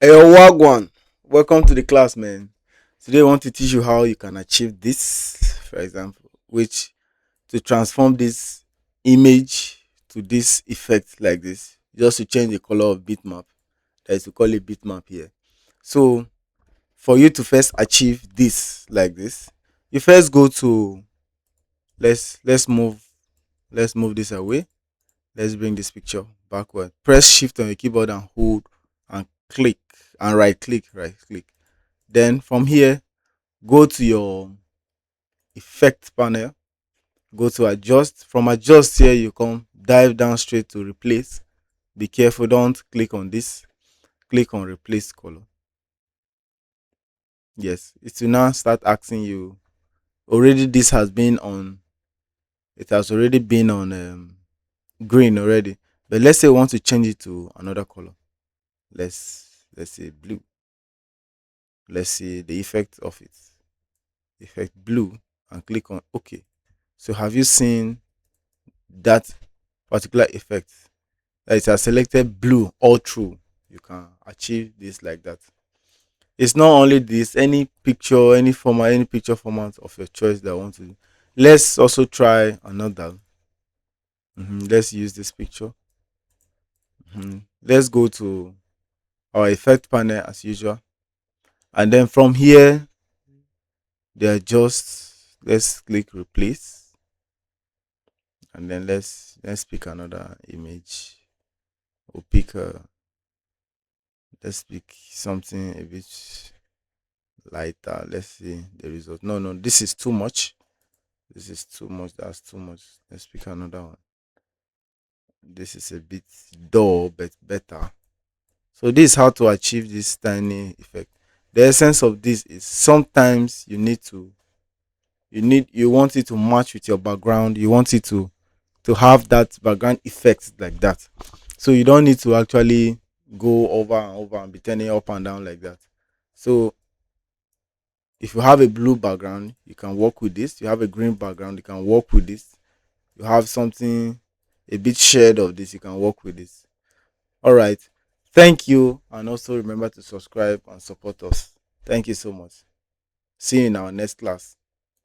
Hey, Wagwan, welcome to the class, man. Today, I want to teach you how you can achieve this, for example, which to transform this image to this effect like this, just to change the color of bitmap. That is, to call it bitmap here. So, for you to first achieve this like this, you first go to let's move this away. Let's bring this picture backward. Press Shift on your keyboard and hold and click and right click. Then from here, go to your effect panel, go to adjust. From adjust here, you come dive down straight to replace. Be careful, don't click on this. Click on replace color. Yes, it will now start asking you. Already, this has been on. It has already been on green already. But let's say we want to change it to another color. Let's say blue. Let's see the effect of it. Effect blue and click on OK. So have you seen that particular effect? That it has selected blue all through. You can achieve this like that. It's not only this, any picture, any format, any picture format of your choice that I want to do. Let's also try another. Let's use this picture. Let's go to our effect panel as usual. And then from here, they are just let's click replace. And then let's pick another image. We'll pick let's pick something a bit lighter. Let's see the result. No, this is too much. This is too much. That's too much. Let's pick another one. This is a bit dull but better. So this is how to achieve this tiny effect. The essence of this is sometimes you want it to match with your background. You want it to have that background effect like that. So you don't need to actually go over and over and be turning up and down like that. So if you have a blue background, you can work with this. You have a green background, you can work with this. You have something a bit shade of this, you can work with this. All right. Thank you, and also remember to subscribe and support us. Thank you so much. See you in our next class.